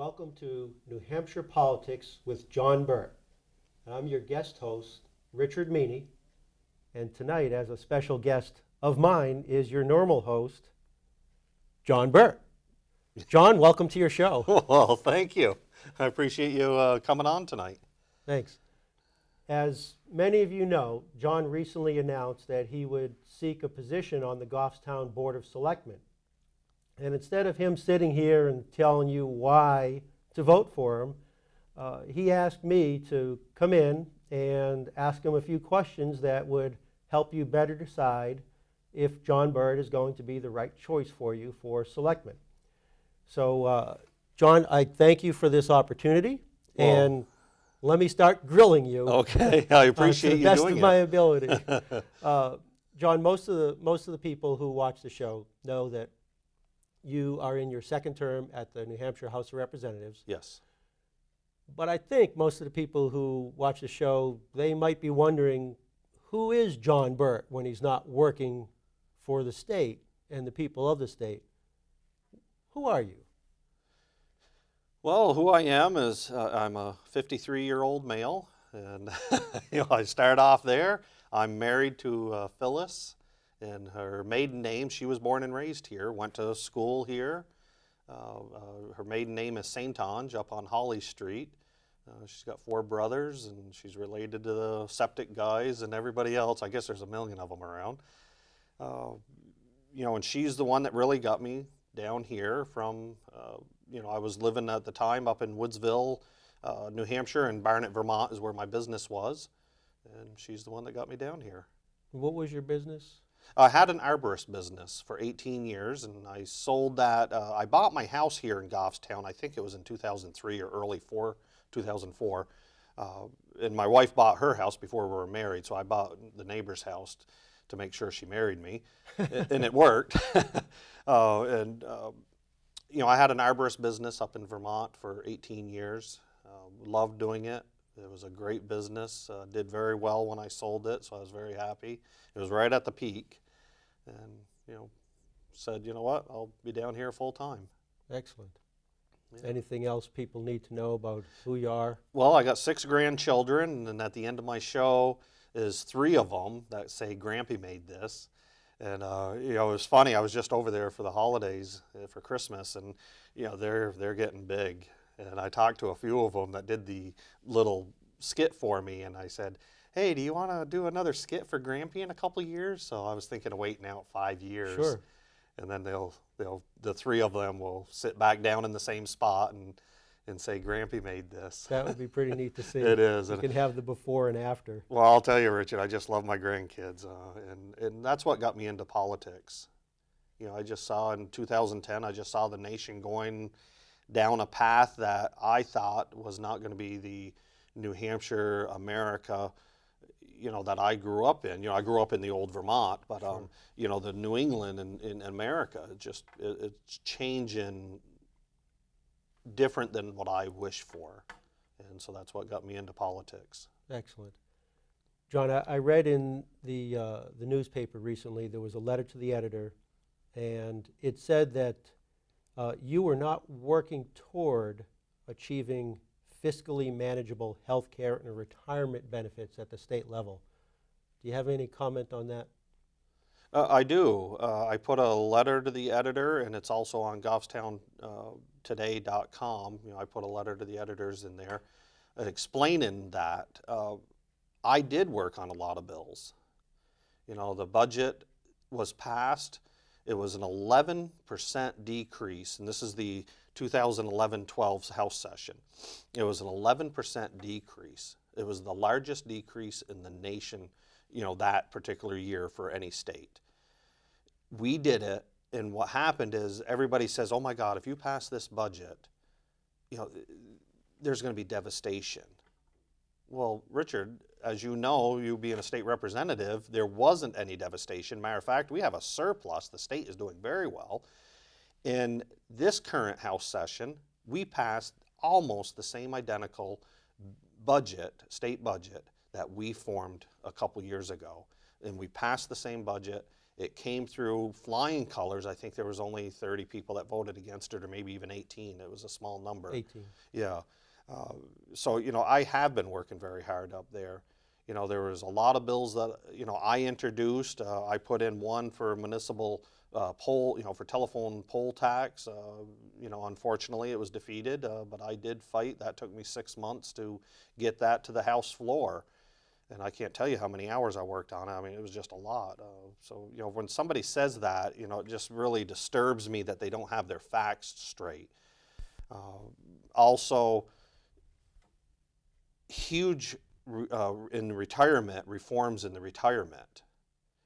welcome to New Hampshire Politics with John Burt. I'm your guest host, Richard Meaney, and tonight, as a special guest of mine, is your normal host, John Burt. John, welcome to your show. Well, thank you. I appreciate you coming on tonight. Thanks. As many of you know, John recently announced that he would seek a position on the Goffstown Board of Selectmen. And instead of him sitting here and telling you why to vote for him, he asked me to come in and ask him a few questions that would help you better decide if John Burt is going to be the right choice for you for selectman. So, John, I thank you for this opportunity, and let me start grilling you. Okay, I appreciate you doing it. To the best of my ability. John, most of the people who watch the show know that you are in your second term at the New Hampshire House of Representatives. Yes. But I think most of the people who watch the show, they might be wondering, who is John Burt when he's not working for the state and the people of the state? Who are you? Well, who I am is I'm a 53-year-old male, and I start off there. I'm married to Phyllis, and her maiden name, she was born and raised here, went to school here. Her maiden name is St. Ange up on Holly Street. She's got 4 brothers, and she's related to the septic guys and everybody else. I guess there's a million of them around. And she's the one that really got me down here from, I was living at the time up in Woodsville, New Hampshire, and Barnet, Vermont is where my business was. And she's the one that got me down here. What was your business? I had an arborist business for 18 years, and I sold that. I bought my house here in Goffstown. I think it was in 2003 or early 2004. And my wife bought her house before we were married, so I bought the neighbor's house to make sure she married me, and it worked. I had an arborist business up in Vermont for 18 years. Loved doing it. It was a great business. Did very well when I sold it, so I was very happy. It was right at the peak, and said, you know what, I'll be down here full time. Excellent. Yeah. Anything else people need to know about who you are? Well, I got 6 grandchildren, and at the end of my show is 3 of them that say Grampy made this. And it was funny. I was just over there for the holidays for Christmas, and they're getting big. And I talked to a few of them that did the little skit for me, and I said, hey, do you want to do another skit for Grampy in a couple of years? So I was thinking of waiting out 5 years. Sure. And then the 3 of them will sit back down in the same spot and say, Grampy made this. That would be pretty neat to see. It is. You can have the before and after. Well, I'll tell you, Richard, I just love my grandkids, and that's what got me into politics. I just saw in 2010, I just saw the nation going down a path that I thought was not going to be the New Hampshire, America, that I grew up in. I grew up in the old Vermont, but, Sure. The New England and in America, it's changing different than what I wish for. And so that's what got me into politics. Excellent. John, I read in the newspaper recently, there was a letter to the editor, and it said that you were not working toward achieving fiscally manageable health care and retirement benefits at the state level. Do you have any comment on that? I do. I put a letter to the editor, and it's also on goffstowntoday.com. I put a letter to the editors in there explaining that. I did work on a lot of bills. The budget was passed. It was an 11% decrease, and this is the 2011-12 House session. It was an 11% decrease. It was the largest decrease in the nation, that particular year for any state. We did it, and what happened is everybody says, oh my God, if you pass this budget, there's going to be devastation. Well, Richard, as you know, you being a state representative, there wasn't any devastation. Matter of fact, we have a surplus. The state is doing very well. In this current House session, we passed almost the same identical budget, state budget, that we formed a couple years ago. And we passed the same budget, It came through flying colors. I think there was only 30 people that voted against it, or maybe even 18. It was a small number. 18. Yeah. So, I have been working very hard up there. There was a lot of bills that, I introduced. I put in one for municipal poll, for telephone poll tax. Unfortunately, it was defeated, but I did fight. That took me 6 months to get that to the House floor. And I can't tell you how many hours I worked on it. I mean, it was just a lot. So, when somebody says that, it just really disturbs me that they don't have their facts straight. Also, huge in retirement, reforms in the retirement.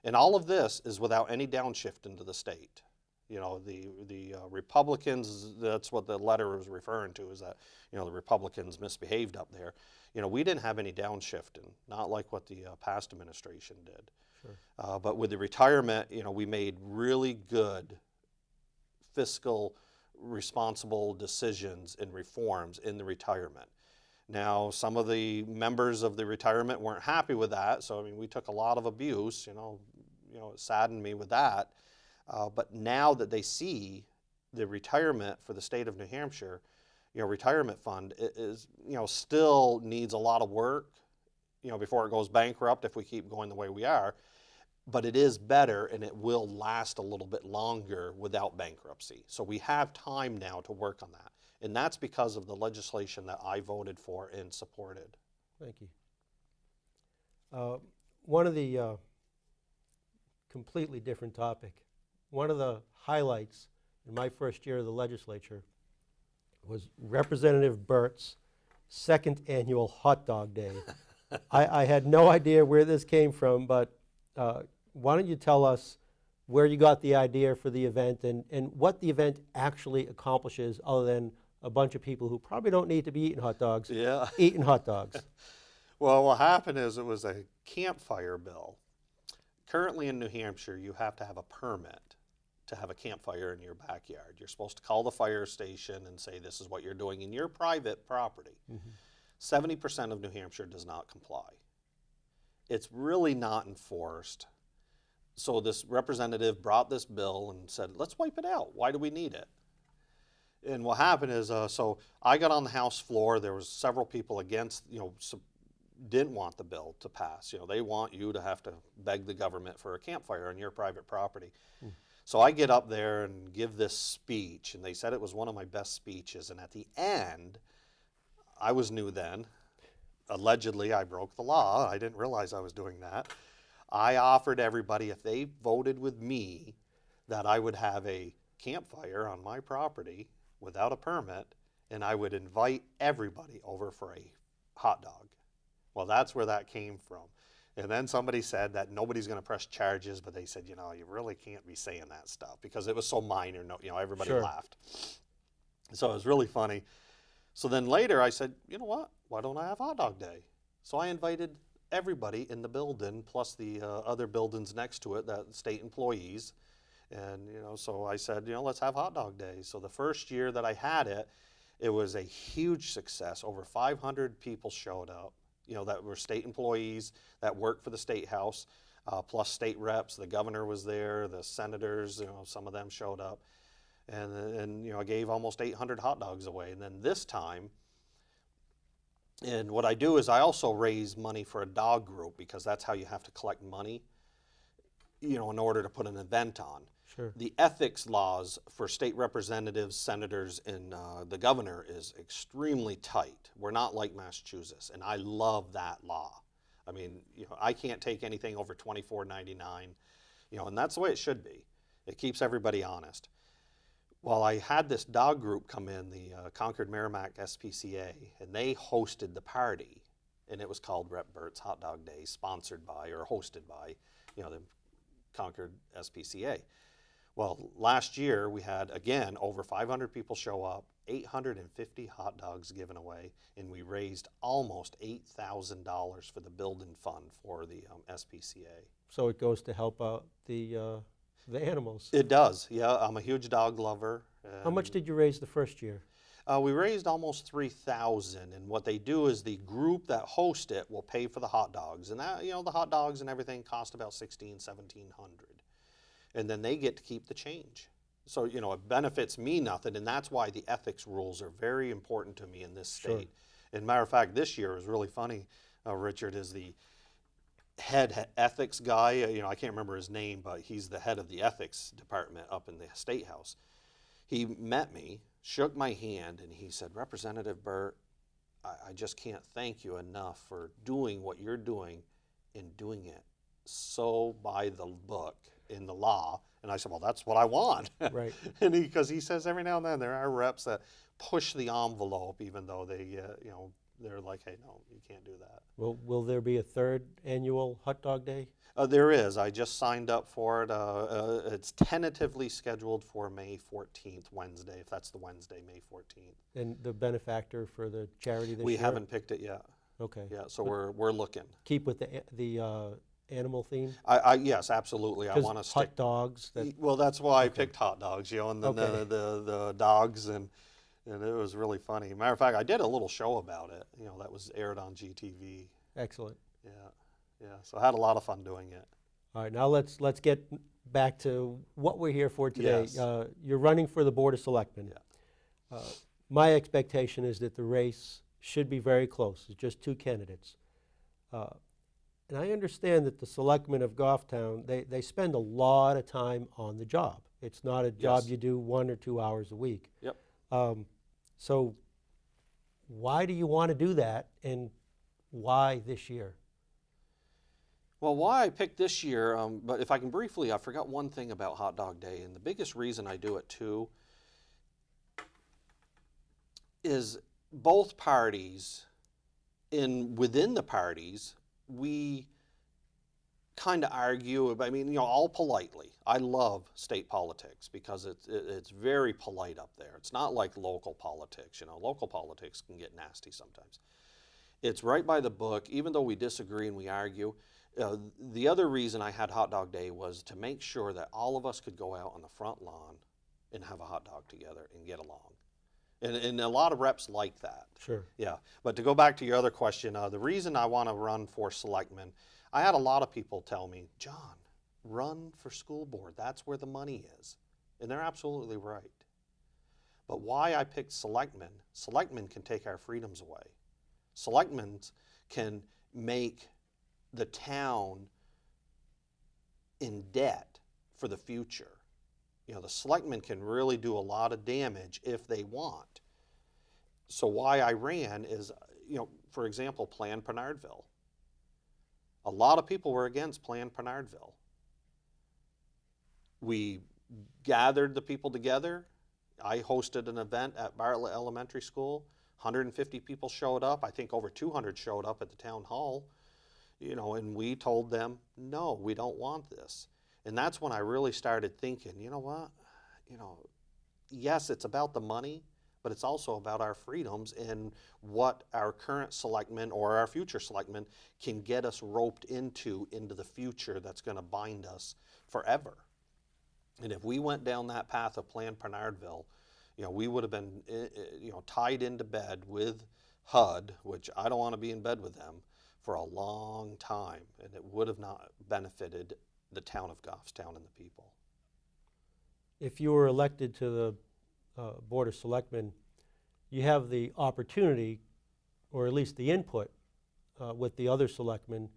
And all of this is without any downshift into the state. The Republicans, that's what the letter was referring to, is that, the Republicans misbehaved up there. We didn't have any downshifting, not like what the past administration did. Sure. But with the retirement, we made really good fiscal responsible decisions and reforms in the retirement. Now, some of the members of the retirement weren't happy with that, so we took a lot of abuse. It saddened me with that. But now that they see the retirement for the state of New Hampshire, retirement fund is, still needs a lot of work, before it goes bankrupt if we keep going the way we are. But it is better, and it will last a little bit longer without bankruptcy. So we have time now to work on that. And that's because of the legislation that I voted for and supported. Thank you. One of the completely different topic. One of the highlights in my first year of the legislature was Representative Burt's second annual hot dog day. I had no idea where this came from, but why don't you tell us where you got the idea for the event and what the event actually accomplishes, other than a bunch of people who probably don't need to be eating hot dogs, eating hot dogs. Well, what happened is it was a campfire bill. Currently in New Hampshire, you have to have a permit to have a campfire in your backyard. You're supposed to call the fire station and say this is what you're doing in your private property. 70% of New Hampshire does not comply. It's really not enforced. So this representative brought this bill and said, let's wipe it out. Why do we need it? And what happened is, so I got on the House floor. There was several people against, didn't want the bill to pass. They want you to have to beg the government for a campfire on your private property. So I get up there and give this speech, and they said it was one of my best speeches. And at the end, I was new then. Allegedly, I broke the law. I didn't realize I was doing that. I offered everybody, if they voted with me, that I would have a campfire on my property without a permit, and I would invite everybody over for a hot dog. Well, that's where that came from. And then somebody said that nobody's going to press charges, but they said, you really can't be saying that stuff because it was so minor. Everybody laughed. So it was really funny. So then later I said, you know what? Why don't I have hot dog day? So I invited everybody in the building, plus the other buildings next to it, that state employees. And, so I said, let's have hot dog day. So the first year that I had it, it was a huge success. Over 500 people showed up, that were state employees that worked for the State House, plus state reps. The governor was there, the senators, some of them showed up. And I gave almost 800 hot dogs away. And then this time, and what I do is I also raise money for a dog group, because that's how you have to collect money, in order to put an event on. Sure. The ethics laws for state representatives, senators, and the governor is extremely tight. We're not like Massachusetts, and I love that law. I mean, I can't take anything over $24.99, and that's the way it should be. It keeps everybody honest. Well, I had this dog group come in, the Concord Merrimack SPCA, and they hosted the party, and it was called Rep. Burt's Hot Dog Day, sponsored by or hosted by, the Concord SPCA. Well, last year we had, again, over 500 people show up, 850 hot dogs given away, and we raised almost $8,000 for the building fund for the SPCA. So it goes to help out the animals. It does, yeah. I'm a huge dog lover. How much did you raise the first year? We raised almost $3,000, and what they do is the group that host it will pay for the hot dogs, and that, the hot dogs and everything cost about $1,600, $1,700. and then they get to keep the change. So, you know, it benefits me nothing, and that's why the ethics rules are very important to me in this Sure. state. And matter of fact, this year is really funny. Richard is the head ethics guy. You know, I can't remember his name, but he's the head of the ethics department up in the State House. He met me, shook my hand, and he said, Representative Burt, I just can't thank you enough for doing what you're doing and doing it so by the book in the law. And I said, well, that's what I want. Right. And because he says every now and then there are reps that push the envelope, even though they, you know, they're like, hey, no, you can't do that. Will there be a third annual hot dog day? There is. I just signed up for it. It's tentatively scheduled for May 14th, Wednesday, if that's the Wednesday, May 14th. And the benefactor for the charity this We year? haven't picked it yet. Okay. Yeah, so we're looking. Keep with the animal theme? Yes, absolutely. I want to stick. Hot dogs. Well, that's why I picked hot dogs, you know, and then Okay. the dogs, and it was really funny. Matter of fact, I did a little show about it, you know, that was aired on GTV. Excellent. Yeah, yeah. So I had a lot of fun doing it. All right, now let's get back to what we're here for today. Yes. You're running for the Board of Selectmen. Yeah. My expectation is that the race should be very close. It's just two candidates. And I understand that the selectmen of Goffstown, they spend a lot of time on the job. It's not a job Yes. you do 1 or 2 hours a week. Yep. So why do you want to do that, and why this year? Well, why I picked this year, but if I can briefly, I forgot one thing about Hot Dog Day, and the biggest reason I do it too is both parties, within the parties, we kind of argue. I mean, you know, all politely. I love state politics because it's very polite up there. It's not like local politics. You know, local politics can get nasty sometimes. It's right by the book, even though we disagree and we argue. The other reason I had Hot Dog Day was to make sure that all of us could go out on the front lawn and have a hot dog together and get along. And a lot of reps like that. Sure. Yeah, but to go back to your other question, the reason I want to run for selectman, I had a lot of people tell me, John, run for school board. That's where the money is. And they're absolutely right. But why I picked selectmen can take our freedoms away. Selectmen can make the town in debt for the future. You know, the selectmen can really do a lot of damage if they want. So why I ran is, you know, for example, Plan Penardville. A lot of people were against Plan Penardville. We gathered the people together. I hosted an event at Bartlett Elementary School. 150 people showed up. I think over 200 showed up at the town hall. You know, and we told them, no, we don't want this. And that's when I really started thinking, you know what, you know, yes, it's about the money, but it's also about our freedoms and what our current selectmen or our future selectmen can get us roped into the future that's going to bind us forever. And if we went down that path of Plan Penardville, you know, we would have been, you know, tied into bed with HUD, which I don't want to be in bed with them, for a long time, and it would have not benefited the town of Goffstown and the people. If you were elected to the Board of Selectmen, you have the opportunity, or at least the input, with the other selectmen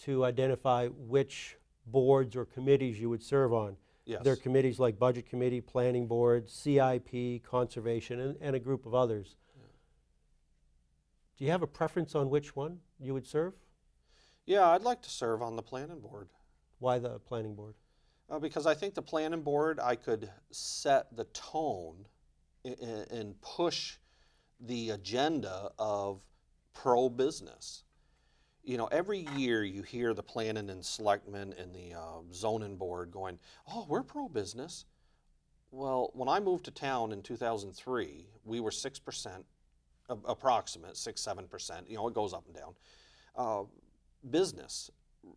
to identify which boards or committees you would serve on. Yes. There are committees like Budget Committee, Planning Board, CIP, Conservation, and a group of others. Yeah. Do you have a preference on which one you would serve? Yeah, I'd like to serve on the Planning Board. Why the Planning Board? Because I think the Planning Board, I could set the tone and push the agenda of pro-business. You know, every year you hear the planning and selectmen and the zoning board going, oh, we're pro-business. Well, when I moved to town in 2003, we were 6%, approximate 6-7%, you know, it goes up and down. Business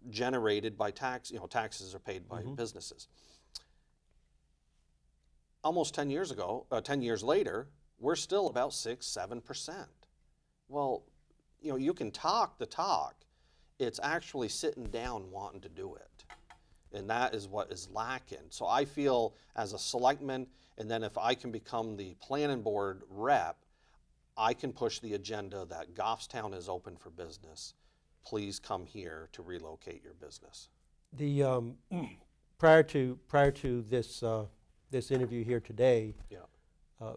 generated by tax, you know, taxes are paid by businesses. Almost 10 years ago, 10 years later, we're still about 6-7%. Well, you know, you can talk the talk. It's actually sitting down wanting to do it. And that is what is lacking. So I feel as a selectman, and then if I can become the planning board rep, I can push the agenda that Goffstown is open for business. Please come here to relocate your business. The prior to this interview here today, Yeah.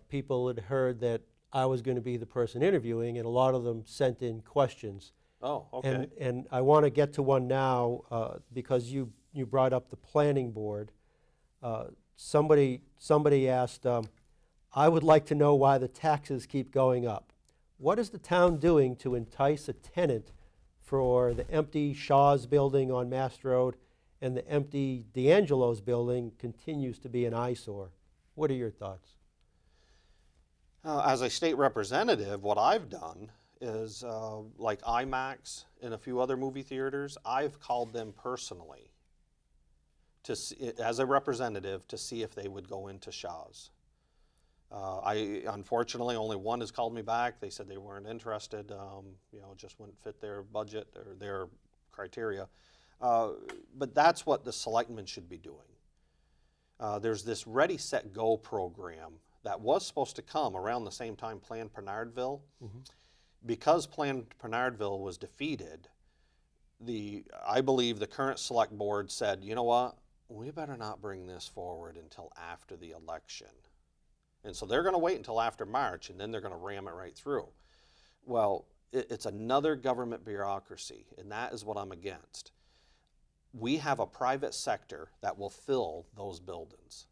people had heard that I was going to be the person interviewing, and a lot of them sent in questions. Oh, okay. And I want to get to one now because you brought up the planning board. Somebody asked, I would like to know why the taxes keep going up. What is the town doing to entice a tenant for the empty Shaw's building on Mass Road, and the empty D'Angelo's building continues to be an eyesore? What are your thoughts? As a state representative, what I've done is like IMAX and a few other movie theaters, I've called them personally to see, as a representative, to see if they would go into Shaw's. Unfortunately, only one has called me back. They said they weren't interested. You know, it just wouldn't fit their budget or their criteria. But that's what the selectmen should be doing. There's this Ready, Set, Go program that was supposed to come around the same time Plan Bernardville. Mm-hmm. Because Plan Bernardville was defeated, I believe the current select board said, you know what, we better not bring this forward until after the election. And so they're going to wait until after March, and then they're going to ram it right through. Well, it's another government bureaucracy, and that is what I'm against. We have a private sector that will fill those buildings.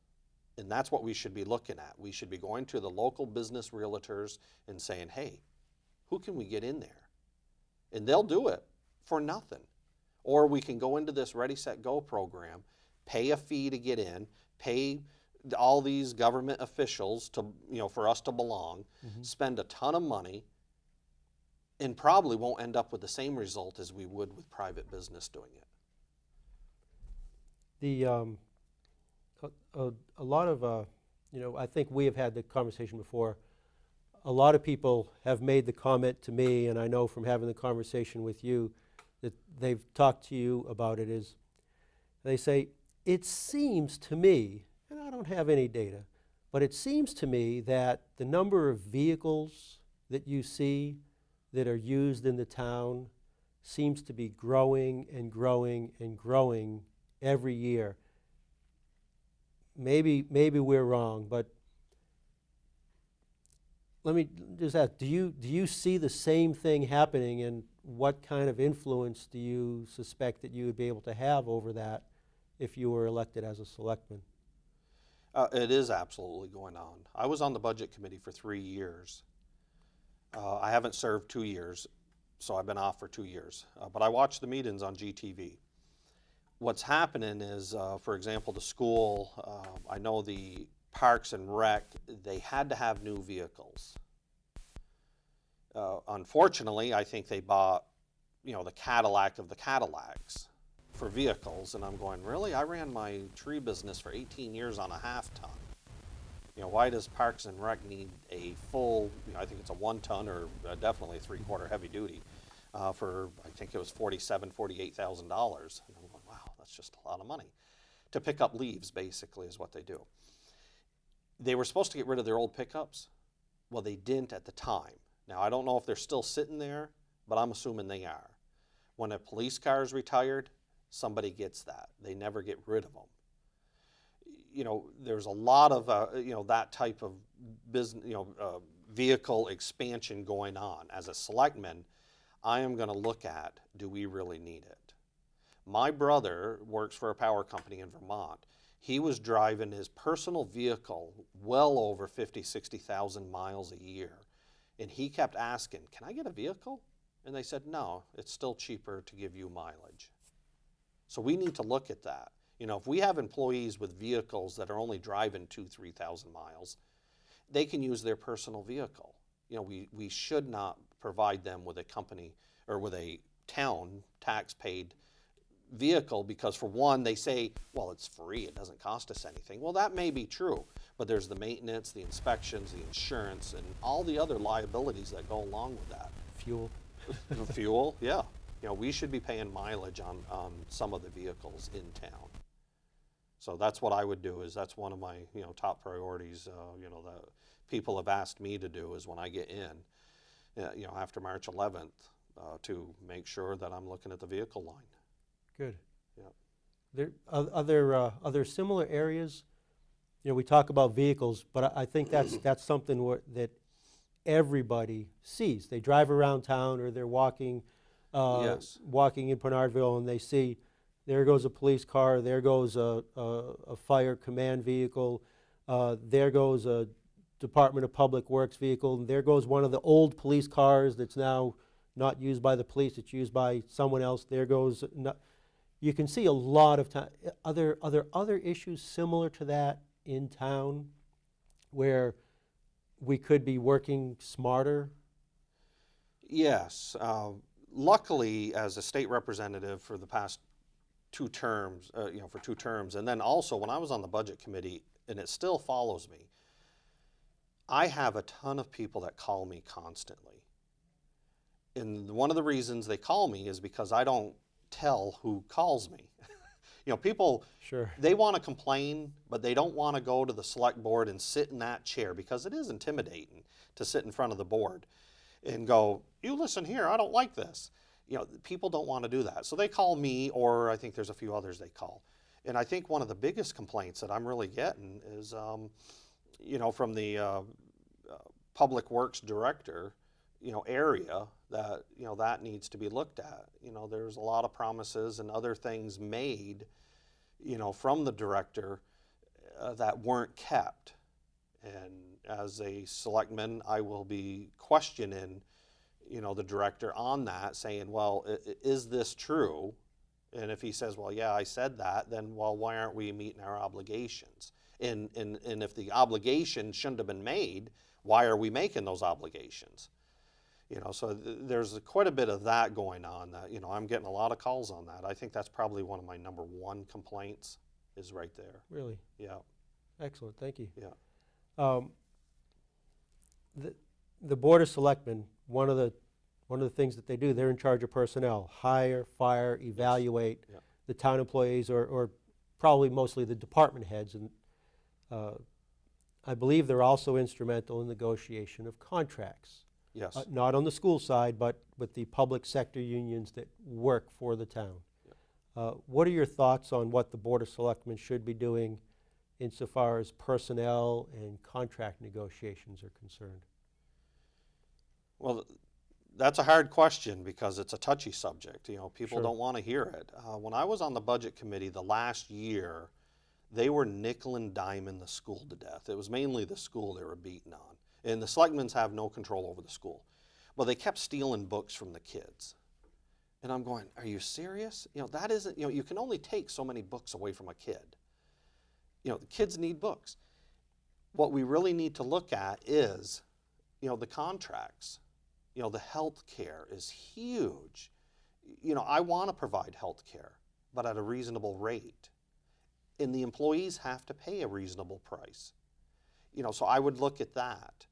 And that's what we should be looking at. We should be going to the local business realtors and saying, hey, who can we get in there? And they'll do it for nothing. Or we can go into this Ready, Set, Go program, pay a fee to get in, pay all these government officials to, you know, for us to belong, spend a ton of money, and probably won't end up with the same result as we would with private business doing it. A lot of, you know, I think we have had the conversation before. A lot of people have made the comment to me, and I know from having the conversation with you that they've talked to you about it, is they say, it seems to me, and I don't have any data, but it seems to me that the number of vehicles that you see that are used in the town seems to be growing and growing and growing every year. Maybe we're wrong, but let me just ask, do you see the same thing happening, and what kind of influence do you suspect that you would be able to have over that if you were elected as a selectman? It is absolutely going on. I was on the budget committee for 3 years. I haven't served 2 years, so I've been off for 2 years. But I watch the meetings on GTV. What's happening is, for example, the school, I know the Parks and Rec, they had to have new vehicles. Unfortunately, I think they bought, you know, the Cadillac of the Cadillacs for vehicles, and I'm going, really? I ran my tree business for 18 years on a half-ton. You know, why does Parks and Rec need a full, you know, I think it's a 1-ton or definitely a 3/4 heavy duty for, I think it was $47,000, $48,000. And I'm going, wow, that's just a lot of money. To pick up leaves, basically, is what they do. They were supposed to get rid of their old pickups. Well, they didn't at the time. Now, I don't know if they're still sitting there, but I'm assuming they are. When a police car is retired, somebody gets that. They never get rid of them. You know, there's a lot of, you know, that type of business, you know, vehicle expansion going on. As a selectman, I am going to look at, do we really need it? My brother works for a power company in Vermont. He was driving his personal vehicle well over 50, 60,000 miles a year. And he kept asking, can I get a vehicle? And they said, no, it's still cheaper to give you mileage. So we need to look at that. You know, if we have employees with vehicles that are only driving 2,000, 3,000 miles, they can use their personal vehicle. You know, we should not provide them with a company or with a town tax-paid vehicle because, for one, they say, well, it's free, it doesn't cost us anything. Well, that may be true, but there's the maintenance, the inspections, the insurance, and all the other liabilities that go along with that. Fuel. Fuel, yeah. You know, we should be paying mileage on some of the vehicles in town. So that's what I would do, is that's one of my, top priorities, that people have asked me to do, is when I get in, after March 11th, to make sure that I'm looking at the vehicle line. Good. Yeah. There other similar areas. We talk about vehicles, but I think that's something that everybody sees. They drive around town, or they're walking Yes. walking in Bernardville, and they see, there goes a police car, there goes a fire command vehicle, there goes a Department of Public Works vehicle, and there goes one of the old police cars that's now not used by the police, it's used by someone else. There goes, you can see a lot of time. Are there other issues similar to that in town where we could be working smarter? Yes. Luckily, as a state representative for the past 2 terms, for 2 terms, and then also when I was on the budget committee, and it still follows me, I have a ton of people that call me constantly. And one of the reasons they call me is because I don't tell who calls me. People, Sure. they want to complain, but they don't want to go to the select board and sit in that chair, because it is intimidating to sit in front of the board and go, you listen here, I don't like this. People don't want to do that. So they call me, or I think there's a few others they call. And I think one of the biggest complaints that I'm really getting is, from the Public Works Director, area, that, that needs to be looked at. There's a lot of promises and other things made, from the director that weren't kept. And as a selectman, I will be questioning, the director on that, saying, well, is this true? And if he says, well, yeah, I said that, then, well, why aren't we meeting our obligations? And if the obligation shouldn't have been made, why are we making those obligations? So there's quite a bit of that going on, that, I'm getting a lot of calls on that. I think that's probably one of my number 1 complaints, is right there. Really? Yeah. Excellent, thank you. Yeah. The Board of Selectmen, one of the things that they do, they're in charge of personnel: hire, fire, evaluate Yeah. the town employees, or probably mostly the department heads. And I believe they're also instrumental in negotiation of contracts. Yes. Not on the school side, but with the public sector unions that work for the town. Yeah. What are your thoughts on what the Board of Selectmen should be doing insofar as personnel and contract negotiations are concerned? Well, that's a hard question, because it's a touchy subject. People Sure. don't want to hear it. When I was on the budget committee the last year, they were nickel and diming the school to death. It was mainly the school they were beating on. And the selectmen have no control over the school. Well, they kept stealing books from the kids. And I'm going, are you serious? That isn't, you can only take so many books away from a kid. The kids need books. What we really need to look at is, the contracts. The health care is huge. I want to provide health care, but at a reasonable rate. And the employees have to pay a reasonable price. So I would look at that.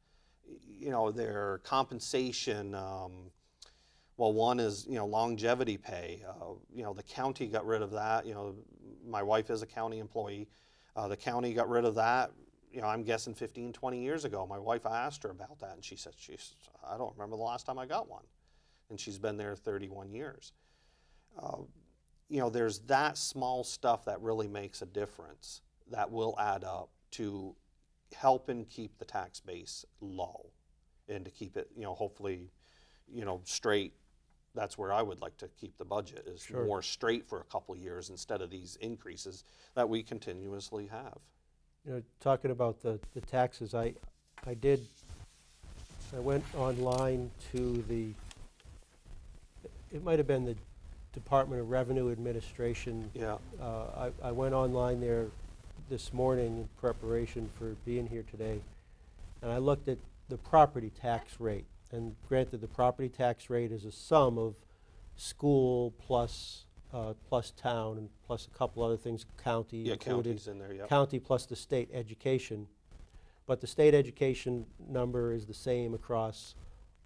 Their compensation, well, one is, longevity pay. The county got rid of that. My wife is a county employee. The county got rid of that, I'm guessing 15, 20 years ago. My wife, I asked her about that, and she said, I don't remember the last time I got one. And she's been there 31 years. There's that small stuff that really makes a difference, that will add up to helping keep the tax base low, and to keep it, hopefully, straight. That's where I would like to keep the budget, is Sure. more straight for a couple of years, instead of these increases that we continuously have. Talking about the taxes, I went online to it might have been the Department of Revenue Administration. Yeah. I went online there this morning in preparation for being here today, and I looked at the property tax rate. And granted, the property tax rate is a sum of school plus town, and plus a couple other things, county Yeah, included. counties in there, yeah. County plus the state education. But the state education number is the same across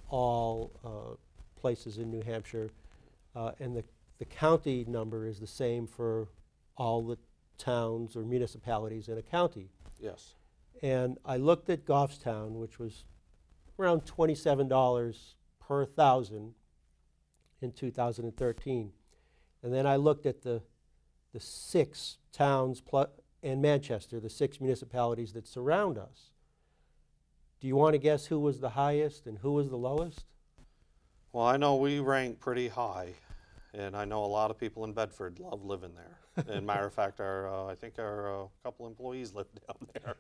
all places in New Hampshire. And the county number is the same for all the towns or municipalities in a county. Yes. And I looked at Goffstown, which was around $27 per thousand in 2013. And then I looked at the 6 towns and Manchester, the 6 municipalities that surround us. Do you want to guess who was the highest and who was the lowest? Well, I know we rank pretty high, and I know a lot of people in Bedford love living there. And matter of fact, I think our couple employees live down there.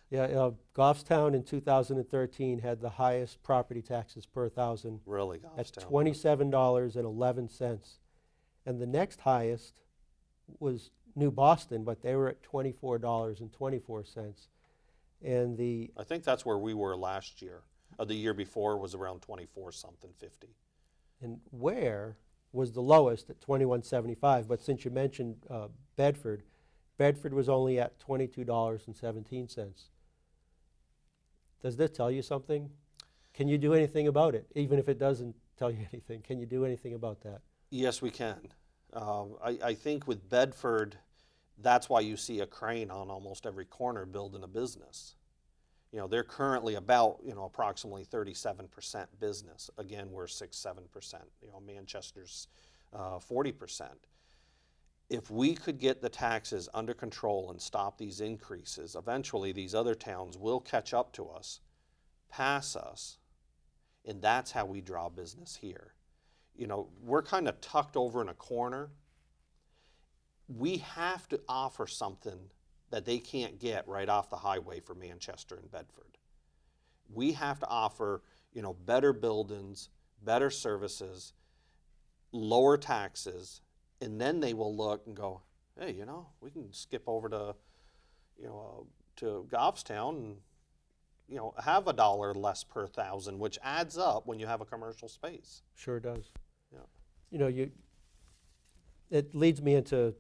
Yeah, Goffstown in 2013 had the highest property taxes per thousand Really, at Goffstown. $27.11. And the next highest was New Boston, but they were at $24.24. And I think that's where we were last year. The year before was around 24 something 50. and Ware was the lowest at $21.75. But since you mentioned Bedford, Bedford was only at $22.17. Does this tell you something? Can you do anything about it? Even if it doesn't tell you anything, can you do anything about that? Yes, we can. I think with Bedford, that's why you see a crane on almost every corner building a business. You know, they're currently about, approximately 37% business. Again, we're 6-7%. Manchester's 40%. If we could get the taxes under control and stop these increases, eventually these other towns will catch up to us, pass us, and that's how we draw business here. We're kind of tucked over in a corner. We have to offer something that they can't get right off the highway for Manchester and Bedford. We have to offer, better buildings, better services, lower taxes, and then they will look and go, hey, we can skip over to, to Goffstown and, have $1 less per thousand, which adds up when you have a commercial space. Sure does. Yeah. It leads me into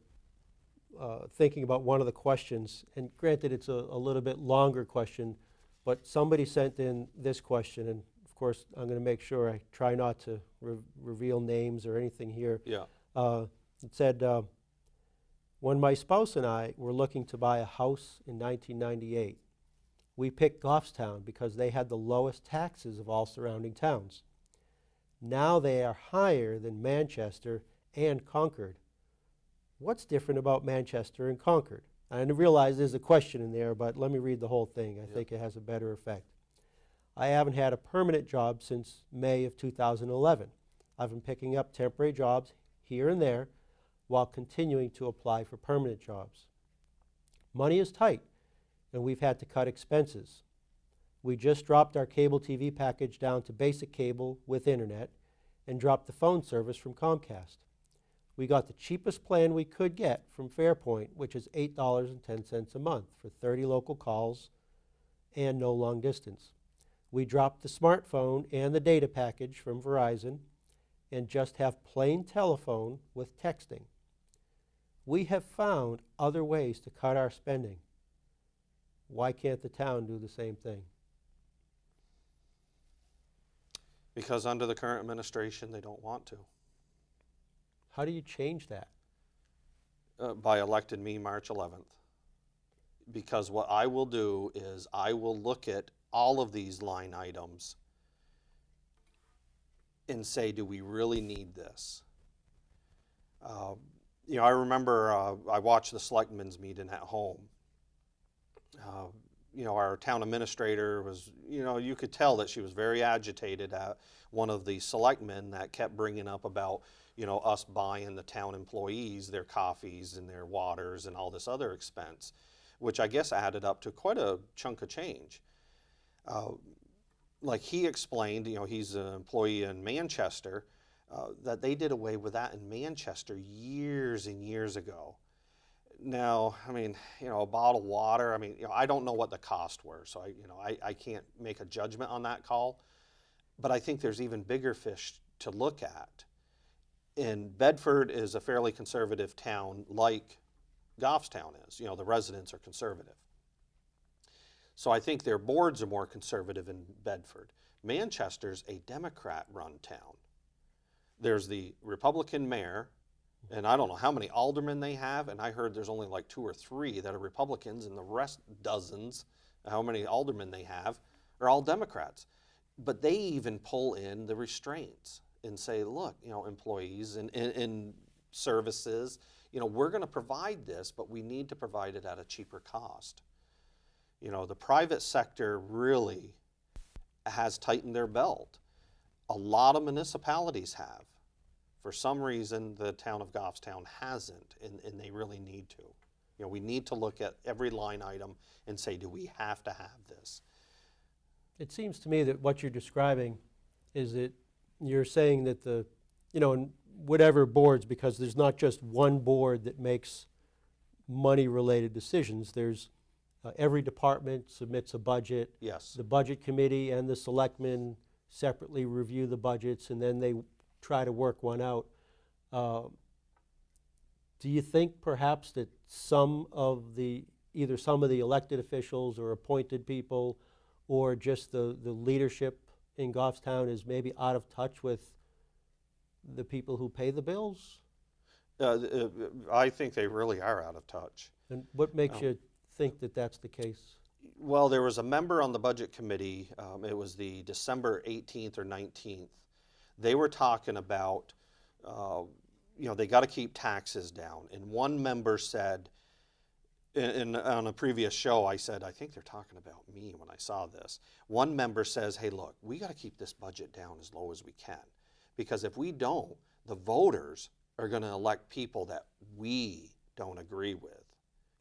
thinking about one of the questions, and granted it's a little bit longer question, but somebody sent in this question, and of course I'm going to make sure I try not to reveal names or anything here. Yeah. It said, when my spouse and I were looking to buy a house in 1998, we picked Goffstown because they had the lowest taxes of all surrounding towns. Now they are higher than Manchester and Concord. What's different about Manchester and Concord? I realize there's a question in there, but let me read the whole thing. I think it has a better effect. I haven't had a permanent job since May of 2011. I've been picking up temporary jobs here and there while continuing to apply for permanent jobs. Money is tight, and we've had to cut expenses. We just dropped our cable TV package down to basic cable with internet and dropped the phone service from Comcast. We got the cheapest plan we could get from Fairpoint, which is $8.10 a month for 30 local calls and no long distance. We dropped the smartphone and the data package from Verizon and just have plain telephone with texting. We have found other ways to cut our spending. Why can't the town do the same thing? Because under the current administration, they don't want to. How do you change that? By electing me March 11th. Because what I will do is I will look at all of these line items and say, do we really need this? I remember I watched the Selectmen's meeting at home. Our town administrator was, you could tell that she was very agitated at one of the selectmen that kept bringing up about, us buying the town employees their coffees and their waters and all this other expense, which I guess added up to quite a chunk of change. Like he explained, he's an employee in Manchester, that they did away with that in Manchester years and years ago. Now, a bottle of water, I don't know what the costs were, so I can't make a judgment on that call. But I think there's even bigger fish to look at. And Bedford is a fairly conservative town like Goffstown is. The residents are conservative. So I think their boards are more conservative in Bedford. Manchester's a Democrat-run town. There's the Republican mayor, And I don't know how many aldermen they have, and I heard there's only like 2 or 3 that are Republicans, and the rest, dozens, how many aldermen they have, are all Democrats. But they even pull in the restraints and say, look, employees and services, we're going to provide this, but we need to provide it at a cheaper cost. The private sector really has tightened their belt. A lot of municipalities have. For some reason, the town of Goffstown hasn't, and they really need to. We need to look at every line item and say, do we have to have this? It seems to me that what you're describing is that you're saying that in whatever boards, because there's not just one board that makes money-related decisions. There's every department submits a budget. Yes. The budget committee and the selectmen separately review the budgets, and then they try to work one out. Do you think perhaps that either some of the elected officials or appointed people or just the leadership in Goffstown is maybe out of touch with the people who pay the bills? I think they really are out of touch. And what makes you think that that's the case? Well, there was a member on the budget committee, it was the December 18th or 19th. They were talking about, they got to keep taxes down. And one member said, on a previous show, I said, I think they're talking about me when I saw this. One member says, hey, look, we got to keep this budget down as low as we can. Because if we don't, the voters are going to elect people that we don't agree with.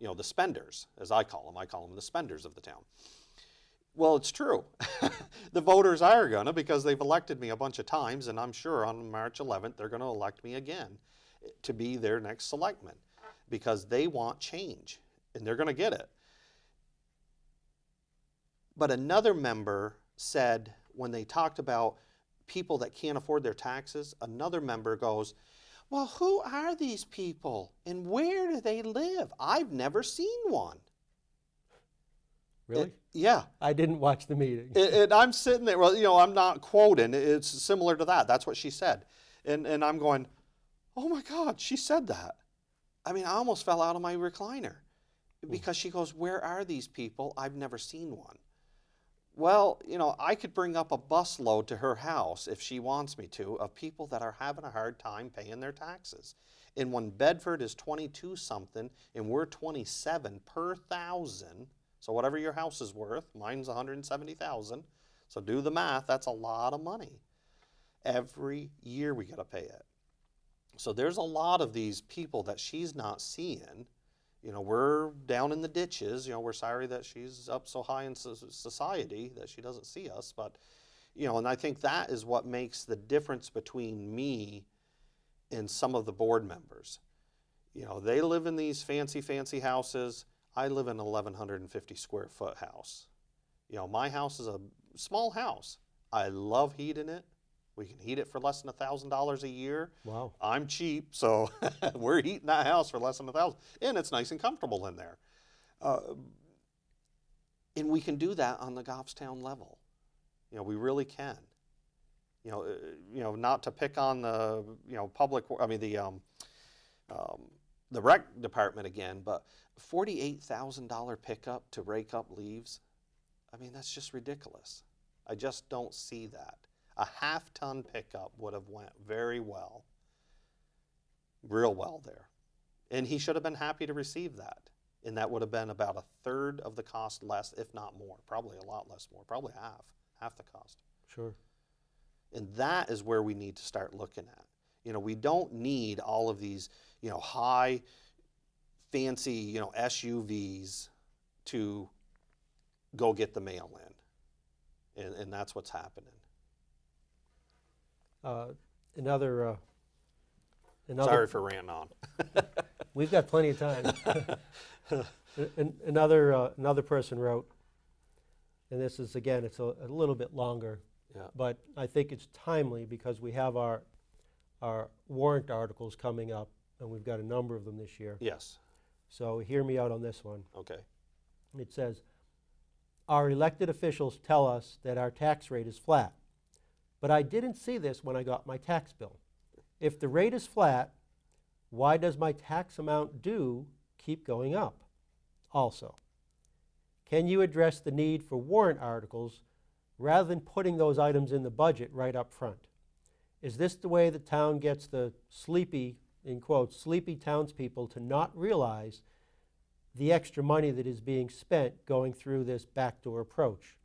The spenders, as I call them the spenders of the town. Well, it's true. The voters are going to, because they've elected me a bunch of times, and I'm sure on March 11th they're going to elect me again to be their next selectman, because they want change, and they're going to get it. But another member said, when they talked about people that can't afford their taxes, another member goes, well, who are these people, and where do they live? I've never seen one. Really? Yeah. I didn't watch the meeting. And I'm sitting there, well, I'm not quoting, it's similar to that. That's what she said. And I'm going, oh my God, she said that. I mean, I almost fell out of my recliner because she goes, where are these people? I've never seen one. Well, I could bring up a busload to her house if she wants me to of people that are having a hard time paying their taxes. And when Bedford is 22 something and we're 27 per thousand, so whatever your house is worth, mine's 170,000. So do the math, that's a lot of money. Every year we got to pay it. So there's a lot of these people that she's not seeing. We're down in the ditches. We're sorry that she's up so high in society that she doesn't see us. But, and I think that is what makes the difference between me and some of the board members. They live in these fancy, fancy houses. I live in an 1,150 square foot house. My house is a small house. I love heating it. We can heat it for less than $1,000 a year. Wow. I'm cheap, so we're heating that house for less than $1,000, and it's nice and comfortable in there. And we can do that on the Goffstown level. We really can. Not to pick on the the rec department again, but $48,000 pickup to rake up leaves. I mean, that's just ridiculous. I just don't see that. A half-ton pickup would have went very well, real well there. And he should have been happy to receive that. And that would have been about a third of the cost less, if not more, probably a lot less more, probably half the cost. Sure. And that is where we need to start looking at. We don't need all of these, high, fancy, SUVs to go get the mail in. And that's what's happening. Another. Sorry for ranting on. We've got plenty of time. Another person wrote, and this is, again, it's a little bit longer, Yeah. but I think it's timely because we have our warrant articles coming up, and we've got a number of them this year. Yes. So hear me out on this one. Okay. It says, our elected officials tell us that our tax rate is flat, but I didn't see this when I got my tax bill. If the rate is flat, why does my tax amount due keep going up? Also, can you address the need for warrant articles rather than putting those items in the budget right up front? Is this the way the town gets the sleepy, in quotes, sleepy townspeople to not realize the extra money that is being spent going through this backdoor approach?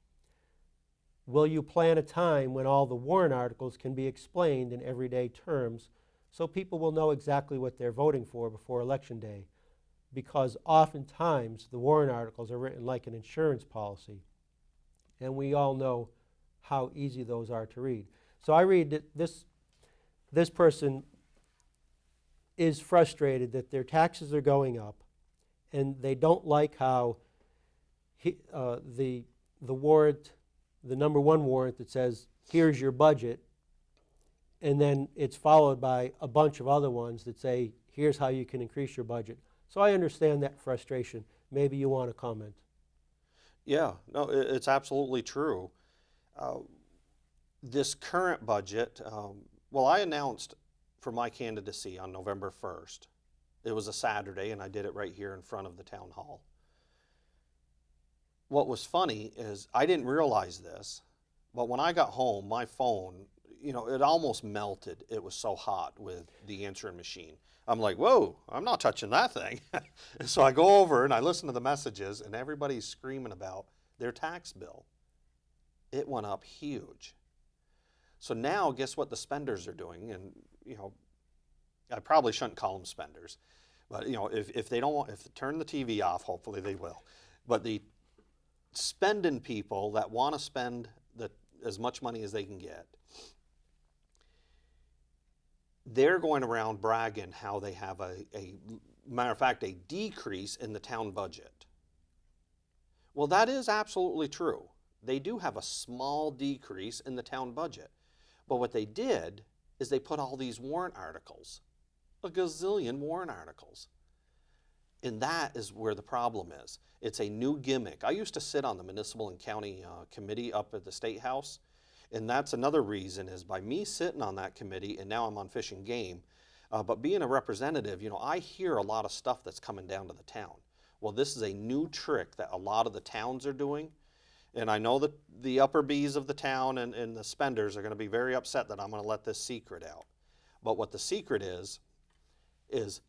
Will you plan a time when all the warrant articles can be explained in everyday terms so people will know exactly what they're voting for before Election Day? Because oftentimes the warrant articles are written like an insurance policy, and we all know how easy those are to read. So I read that this person is frustrated that their taxes are going up, and they don't like how the warrant, the number one warrant that says, here's your budget, and then it's followed by a bunch of other ones that say, here's how you can increase your budget. So I understand that frustration. Maybe you want to comment. Yeah, no, it's absolutely true. This current budget, well, I announced for my candidacy on November 1st. It was a Saturday, and I did it right here in front of the town hall. What was funny is I didn't realize this, but when I got home, my phone, you know, it almost melted. It was so hot with the answering machine. I'm like, whoa, I'm not touching that thing. And so I go over and I listen to the messages, and everybody's screaming about their tax bill. It went up huge. So now, guess what the spenders are doing? And, you know, I probably shouldn't call them spenders, but, you know, if they don't want, if they turn the TV off, hopefully they will. But the spending people that want to spend as much money as they can get, they're going around bragging how they have a matter of fact, a decrease in the town budget. Well, that is absolutely true. They do have a small decrease in the town budget. But what they did is they put all these warrant articles, a gazillion warrant articles. And that is where the problem is. It's a new gimmick. I used to sit on the municipal and county committee up at the State House. And that's another reason is by me sitting on that committee, and now I'm on Fish and Game, but being a representative, you know, I hear a lot of stuff that's coming down to the town. Well, this is a new trick that a lot of the towns are doing. And I know that the upper B's of the town and the spenders are going to be very upset that I'm going to let this secret out. But what the secret is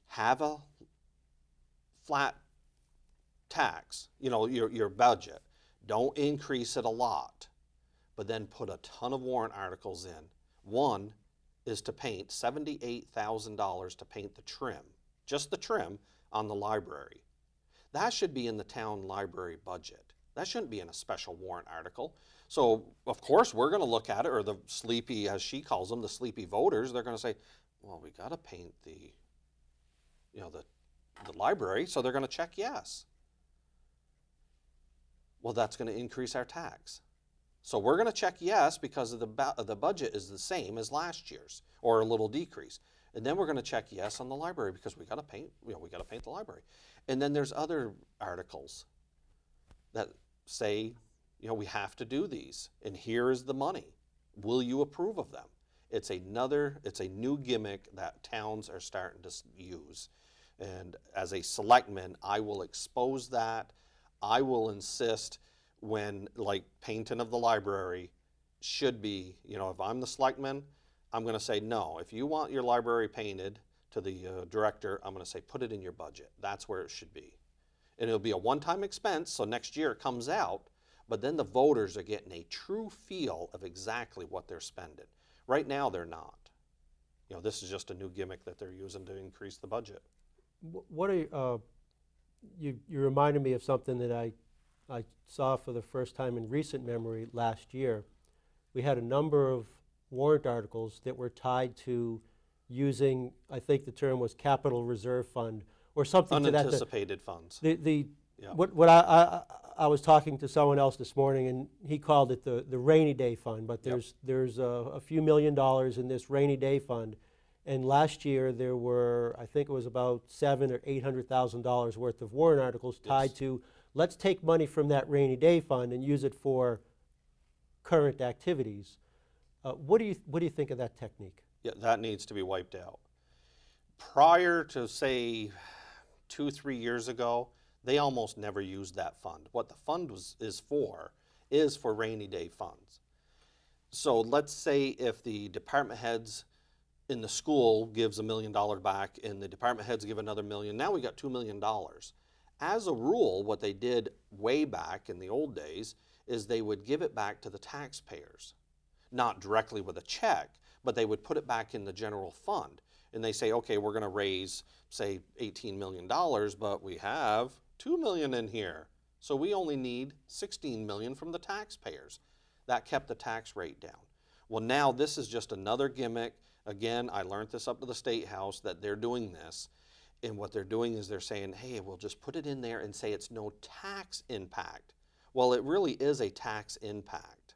have a flat tax, you know, your budget. Don't increase it a lot, but then put a ton of warrant articles in. One is to paint $78,000 to paint the trim, just the trim on the library. That should be in the town library budget. That shouldn't be in a special warrant article. So, of course, we're going to look at it, or the sleepy, as she calls them, the sleepy voters, they're going to say, well, we got to paint the library, so they're going to check yes. Well, that's going to increase our tax. So we're going to check yes because of the budget is the same as last year's, or a little decrease. And then we're going to check yes on the library because we got to paint, we got to paint the library. And then there's other articles that say, we have to do these, and here is the money. Will you approve of them? It's a new gimmick that towns are starting to use. And as a selectman, I will expose that. I will insist when, like, painting of the library should be, if I'm the selectman, I'm going to say, no, if you want your library painted to the director, I'm going to say, put it in your budget. That's where it should be. And it'll be a one-time expense, so next year it comes out, but then the voters are getting a true feel of exactly what they're spending. Right now, they're not. This is just a new gimmick that they're using to increase the budget. What are you reminded me of something that I saw for the first time in recent memory last year. We had a number of warrant articles that were tied to using, I think the term was capital reserve fund, or something to that. Unanticipated funds. Yeah. What I was talking to someone else this morning, and he called it the rainy day fund, but there's a few $1 million in this rainy day fund. And last year there were, I think it was about $700,000 or $800,000 worth of warrant articles tied to, let's take money from that rainy day fund and use it for current activities. What do you think of that technique? Yeah, that needs to be wiped out. Prior to, say, 2, 3 years ago, they almost never used that fund. What the fund is for rainy day funds. So let's say if the department heads in the school gives $1 million back and the department heads give another million, now we got $2 million. As a rule, what they did way back in the old days is they would give it back to the taxpayers. Not directly with a check, but they would put it back in the general fund. And they say, okay, we're going to raise, say, $18 million, but we have $2 million in here. So we only need $16 million from the taxpayers. That kept the tax rate down. Well, now this is just another gimmick. Again, I learned this up to the State House that they're doing this. And what they're doing is they're saying, hey, we'll just put it in there and say it's no tax impact. Well, it really is a tax impact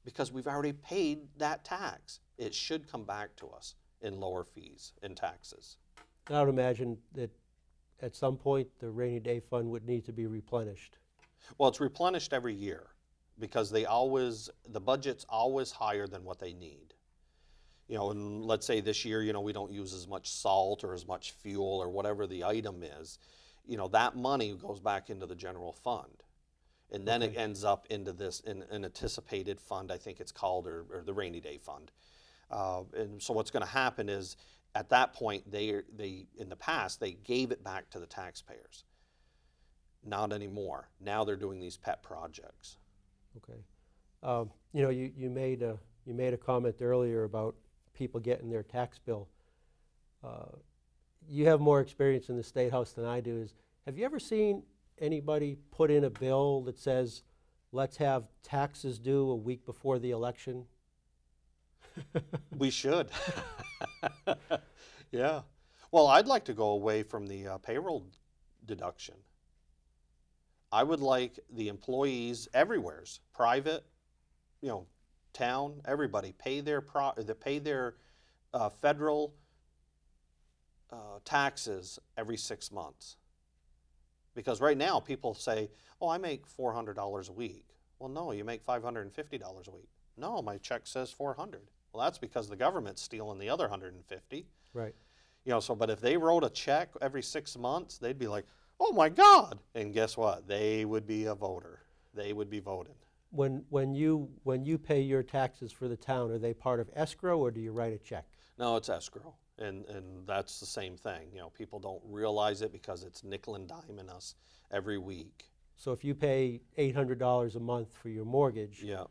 because we've already paid that tax. It should come back to us in lower fees and taxes. I would imagine that at some point the rainy day fund would need to be replenished. Well, it's replenished every year because the budget's always higher than what they need. You know, and let's say this year, you know, we don't use as much salt or as much fuel or whatever the item is. You know, that money goes back into the general fund. And then it ends up into this, an anticipated fund, I think it's called, or the rainy day fund. And so what's going to happen is, at that point, they in the past, they gave it back to the taxpayers. Not anymore. Now they're doing these pet projects. Okay. You know, you made a comment earlier about people getting their tax bill. You have more experience in the State House than I do. Have you ever seen anybody put in a bill that says, let's have taxes due a week before the election? We should. Yeah. Well, I'd like to go away from the payroll deduction. I would like the employees everywhere's, private, you know, town, everybody, pay their federal taxes every 6 months. Because right now people say, oh, I make $400 a week. Well, no, you make $550 a week. No, my check says $400. Well, that's because the government's stealing the other $150. Right. You know, so, but if they wrote a check every 6 months, they'd be like, oh my God. And guess what? They would be a voter. They would be voting. When you pay your taxes for the town, are they part of escrow or do you write a check? No, it's escrow. And that's the same thing. You know, people don't realize it because it's nickel and diming us every week. So if you pay $800 a month for your mortgage, Yeah.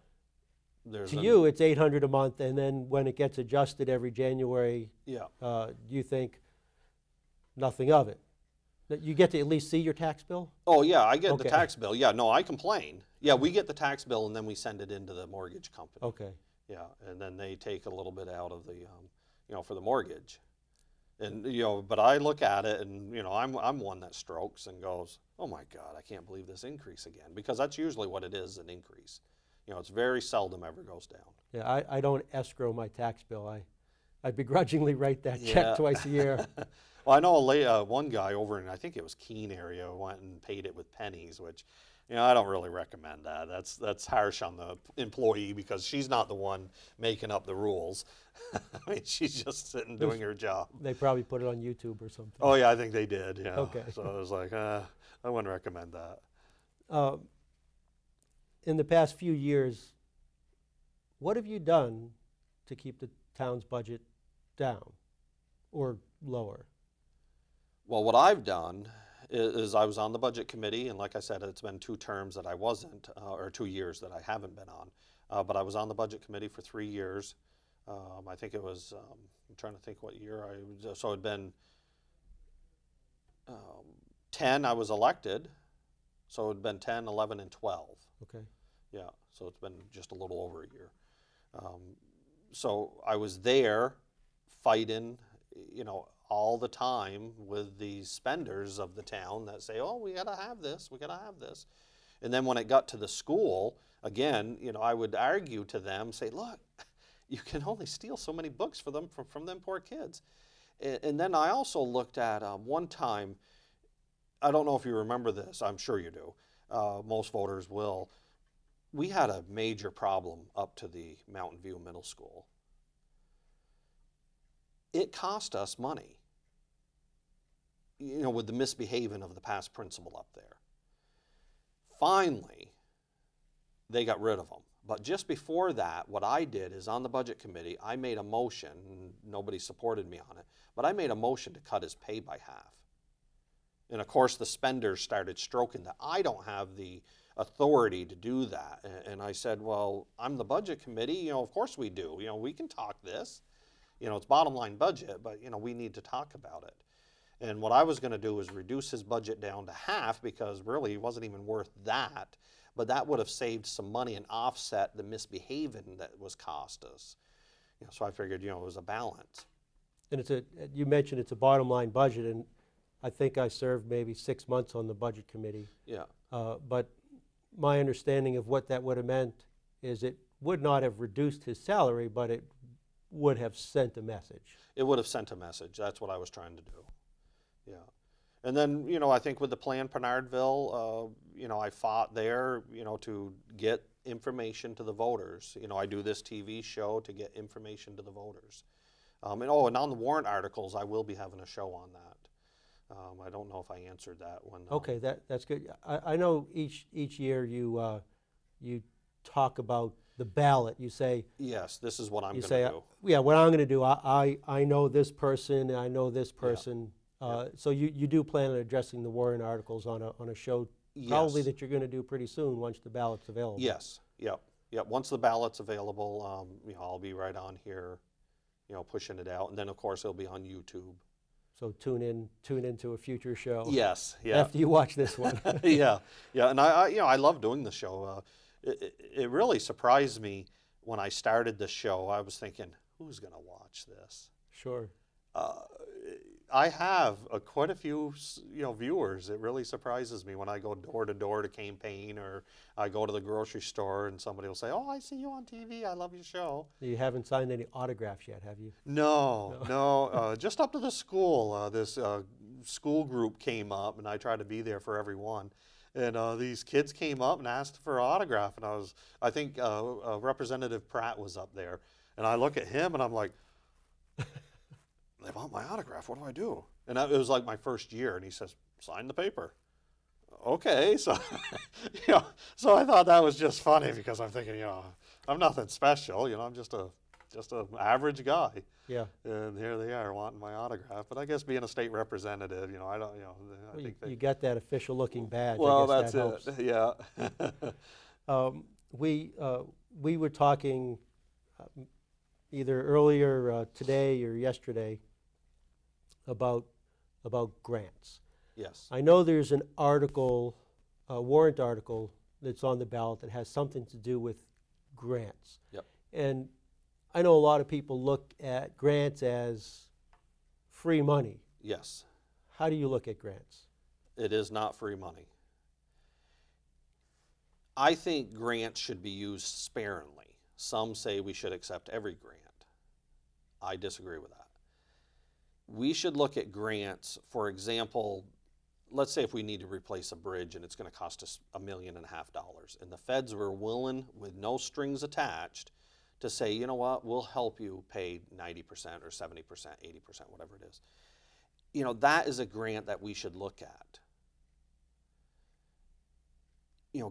to you it's $800 a month, and then when it gets adjusted every January, yeah. you think nothing of it. That you get to at least see your tax bill? Oh, yeah, I get the Okay. tax bill. Yeah, no, I complain. Yeah, we get the tax bill and then we send it into the mortgage company. Okay. Yeah, and then they take a little bit out of the, you know, for the mortgage. And, you know, but I look at it and, you know, I'm one that strokes and goes, oh my God, I can't believe this increase again. Because that's usually what it is, an increase. You know, it's very seldom ever goes down. Yeah, I don't escrow my tax bill. I begrudgingly write that Yeah. check twice a year. Well, I know one guy over in, I think it was Keene area, went and paid it with pennies, which, you know, I don't really recommend that. That's harsh on the employee because she's not the one making up the rules. I mean, she's just sitting doing her job. They probably put it on YouTube or something. Oh yeah, I think they did. Yeah. Okay. So I was like, I wouldn't recommend that. In the past few years, what have you done to keep the town's budget down or lower? Well, what I've done is I was on the budget committee, and like I said, it's been 2 terms that I wasn't, or 2 years that I haven't been on. But I was on the budget committee for 3 years. I think it was, I'm trying to think what year I was, so it had been 10 I was elected, so it had been 10, 11, and 12. Okay. Yeah, so it's been just a little over a year. So I was there fighting, you know, all the time with the spenders of the town that say, oh, we gotta have this, we gotta have this. And then when it got to the school, again, you know, I would argue to them, say, look, you can only steal so many books for them from them poor kids. And then I also looked at one time, I don't know if you remember this, I'm sure you do, most voters will. We had a major problem up to the Mountain View Middle School. it cost us money, with the misbehaving of the past principal up there. Finally, they got rid of them. But just before that, what I did is on the budget committee, I made a motion, and nobody supported me on it, but I made a motion to cut his pay by half. And of course, the spenders started stroking that. I don't have the authority to do that. And I said, well, I'm the budget committee, of course we do. We can talk this. It's bottom line budget, but, we need to talk about it. And what I was going to do was reduce his budget down to half, because really it wasn't even worth that. But that would have saved some money and offset the misbehaving that was cost us. So I figured, it was a balance. And you mentioned it's a bottom line budget, and I think I served maybe 6 months on the budget committee. Yeah. But my understanding of what that would have meant is it would not have reduced his salary, but it would have sent a message. It would have sent a message. That's what I was trying to do. Yeah. And then, I think with the plan Penardville, I fought there, to get information to the voters. I do this TV show to get information to the voters. And on the warrant articles, I will be having a show on that. I don't know if I answered that one. Okay, that's good. I know each year you talk about the ballot. You say, yes, this is what I'm going to do. Yeah, what I'm going to do. I know this person, and I know this person. Yeah. So you do plan on addressing the warrant articles on a show, probably Yes. that you're going to do pretty soon once the ballot's available. Yes. Yep. Once the ballot's available, I'll be right on here, pushing it out, and then of course it'll be on YouTube. So tune into a future show. Yes. Yeah. After you watch this one. Yeah. And I love doing the show. It really surprised me when I started the show. I was thinking, who's going to watch this? Sure. I have quite a few, viewers. It really surprises me when I go door to door to campaign, or I go to the grocery store and somebody will say, "Oh, I see you on TV. I love your show." You haven't signed any autographs yet, have you? No. Just up to the school. This school group came up, and I tried to be there for everyone. And these kids came up and asked for an autograph, and I think Representative Pratt was up there, and I look at him and I'm like, they want my autograph. What do I do? And it was like my first year, and he says, "Sign the paper." Okay, so so I thought that was just funny, because I'm thinking, I'm nothing special. I'm just an average guy. Yeah. And here they are wanting my autograph. But I guess being a state representative, I don't, I think you got that official looking badge. Well, I guess that's that it. helps. We were talking either earlier today or yesterday about grants. Yes. I know there's an article, a warrant article that's on the ballot that has something to do with grants. Yep. And I know a lot of people look at grants as free money. Yes. How do you look at grants? It is not free money. I think grants should be used sparingly. Some say we should accept every grant. I disagree with that. We should look at grants, for example, let's say if we need to replace a bridge and it's going to cost us $1.5 million, and the feds were willing, with no strings attached, to say, you know what, we'll help you pay 90% or 70%, 80%, whatever it is. That is a grant that we should look at.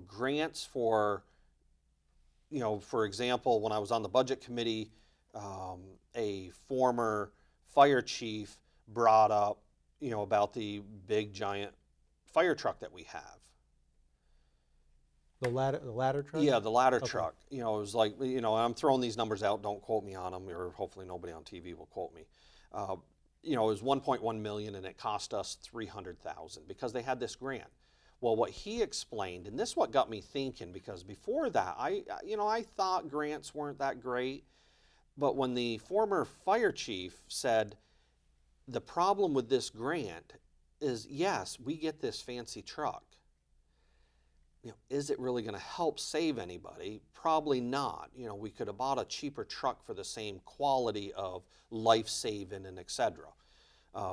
Grants for, for example, when I was on the budget committee, a former fire chief brought up, about the big giant fire truck that we have. The ladder truck? Yeah, the ladder Okay. truck. It was like, I'm throwing these numbers out. Don't quote me on them, or hopefully nobody on TV will quote me. It was 1.1 million, and it cost us 300,000 because they had this grant. Well, what he explained, and this is what got me thinking, because before that, I thought grants weren't that great. But when the former fire chief said, the problem with this grant is, yes, we get this fancy truck. Is it really going to help save anybody? Probably not. We could have bought a cheaper truck for the same quality of life-saving and et cetera.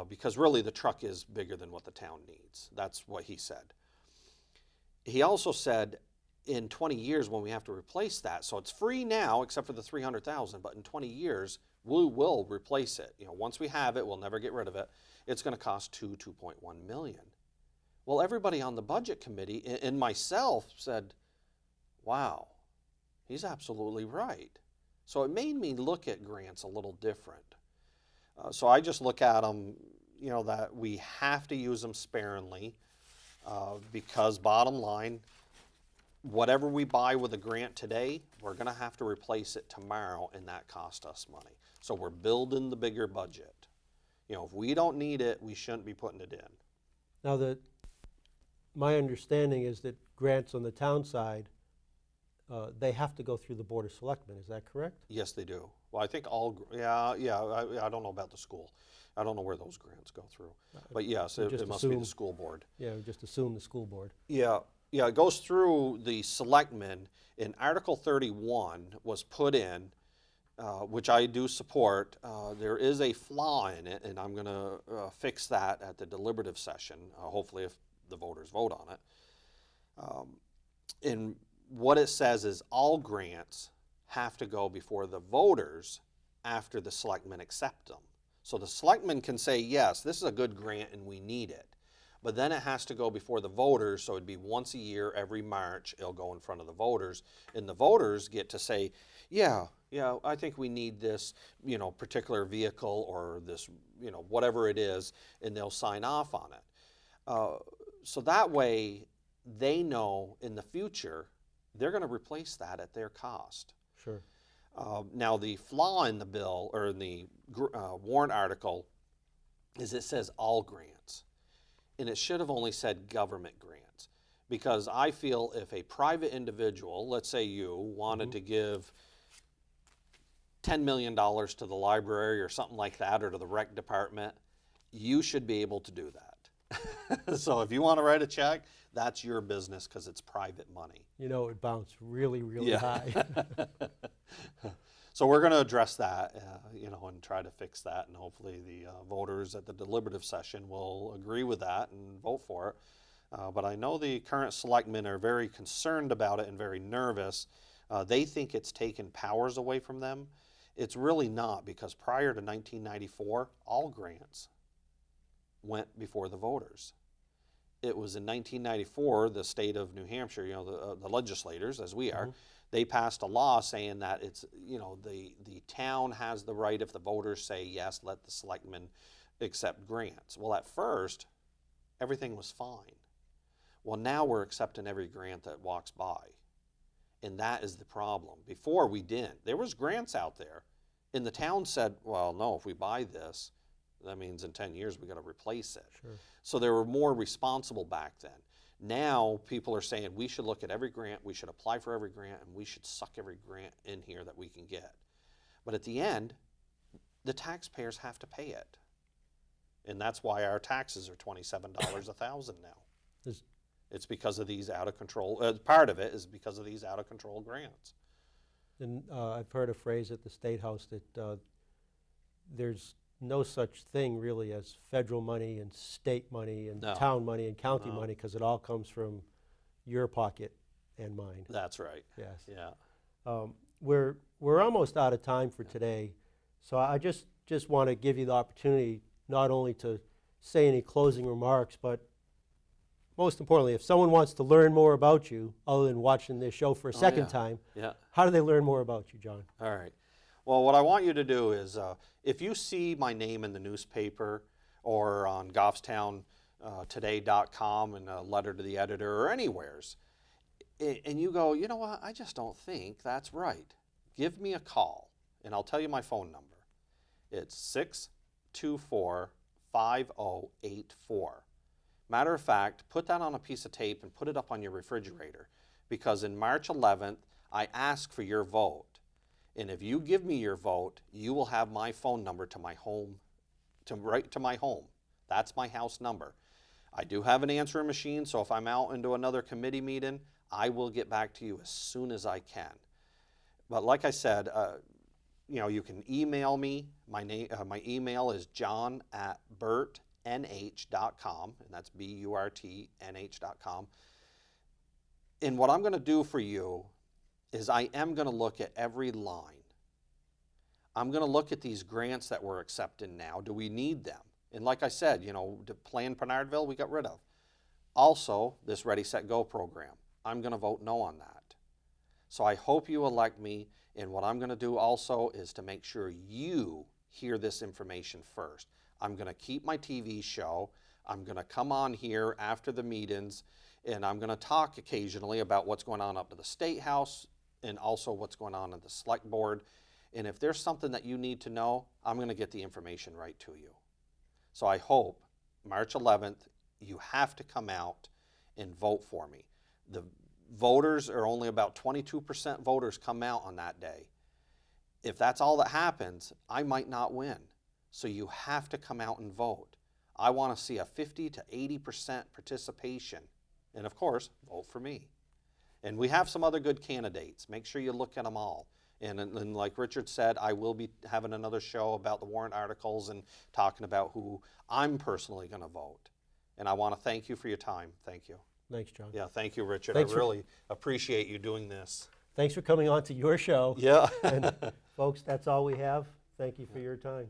Because really the truck is bigger than what the town needs. That's what he said. He also said, in 20 years when we have to replace that, so it's free now except for the 300,000, but in 20 years we will replace it. You know, once we have it, we'll never get rid of it. It's going to cost 2.1 million. Well, everybody on the budget committee and myself said, wow, he's absolutely right. So it made me look at grants a little different. So I just look at them, you know, that we have to use them sparingly because bottom line, whatever we buy with a grant today, we're going to have to replace it tomorrow, and that costs us money. So we're building the bigger budget. You know, if we don't need it, we shouldn't be putting it in. Now, my understanding is that grants on the town side, they have to go through the Board of Selectmen. Is that correct? Yes, they do. Well, I think all, I don't know about the school. I don't know where those grants go through. But yes, it must be the school board. Yeah, we just assume the school board. Yeah, it goes through the selectmen. In Article 31 was put in, which I do support. There is a flaw in it, and I'm going to fix that at the deliberative session, hopefully if the voters vote on it. And what it says is all grants have to go before the voters after the selectmen accept them. So the selectmen can say, yes, this is a good grant and we need it. But then it has to go before the voters, so it'd be once a year, every March, it'll go in front of the voters. And the voters get to say, yeah, I think we need this, you know, particular vehicle or this, you know, whatever it is, and they'll sign off on it. So that way, they know in the future, they're going to replace that at their cost. Sure. Now, the flaw in the bill, or in the warrant article, is it says all grants. And it should have only said government grants. Because I feel if a private individual, let's say you, wanted to give $10 million to the library or something like that, or to the rec department, you should be able to do that. So if you want to write a check, that's your business because it's private money. You know, it bounced really, really high. So we're going to address that, you know, and try to fix that, and hopefully the voters at the deliberative session will agree with that and vote for it. But I know the current selectmen are very concerned about it and very nervous. They think it's taken powers away from them. It's really not, because prior to 1994, all grants went before the voters. It was in 1994, the state of New Hampshire, you know, the legislators, as we are, they passed a law saying that it's, you know, the town has the right, if the voters say yes, let the selectmen accept grants. Well, at first, everything was fine. Well, now we're accepting every grant that walks by. And that is the problem. Before, we didn't. There was grants out there. And the town said, well, no, if we buy this, that means in 10 years we got to replace it. Sure. So they were more responsible back then. Now people are saying we should look at every grant, we should apply for every grant, and we should suck every grant in here that we can get. But at the end, the taxpayers have to pay it. And that's why our taxes are $27 a thousand now. It's because of these out of control, part of it is because of these out of control grants. And I've heard a phrase at the State House that there's no such thing really as federal money and state money and town money and county money, because it all comes from your pocket and mine. That's right. Yes. Yeah. We're almost out of time for today, so I just want to give you the opportunity not only to say any closing remarks, but most importantly, if someone wants to learn more about you, other than watching this show for a second time, how do they learn more about you, John? All right. Well, what I want you to do is, if you see my name in the newspaper or on goffstowntoday.com in a letter to the editor or anywheres, and you go, you know what, I just don't think that's right, give me a call, and I'll tell you my phone number. It's 624-5084. Matter of fact, put that on a piece of tape and put it up on your refrigerator, because in March 11th, I ask for your vote. And if you give me your vote, you will have my phone number to my home, right to my home. That's my house number. I do have an answering machine, so if I'm out into another committee meeting, I will get back to you as soon as I can. But like I said, you know, you can email me. My email is john@burtnh.com, and that's BURTNH.com. And what I'm going to do for you is I am going to look at every line. I'm going to look at these grants that we're accepting now. Do we need them? And like I said, you know, the Plan Bernardville we got rid of. Also, this Ready, Set, Go program. I'm going to vote no on that. So I hope you elect me, and what I'm going to do also is to make sure you hear this information first. I'm going to keep my TV show. I'm going to come on here after the meetings, and I'm going to talk occasionally about what's going on up to the State House and also what's going on at the Select Board. And if there's something that you need to know, I'm going to get the information right to you. So I hope March 11th, you have to come out and vote for me. The voters are only about 22% voters come out on that day. If that's all that happens, I might not win. So you have to come out and vote. I want to see a 50 to 80% participation. And of course, vote for me. And we have some other good candidates. Make sure you look at them all. And like Richard said, I will be having another show about the warrant articles and talking about who I'm personally going to vote. And I want to thank you for your time. Thank you. Thanks, John. Yeah, thank you, Richard. Thanks I really appreciate you doing this. Thanks for coming on to your show. Yeah. And folks, that's all we have. Thank you for your time.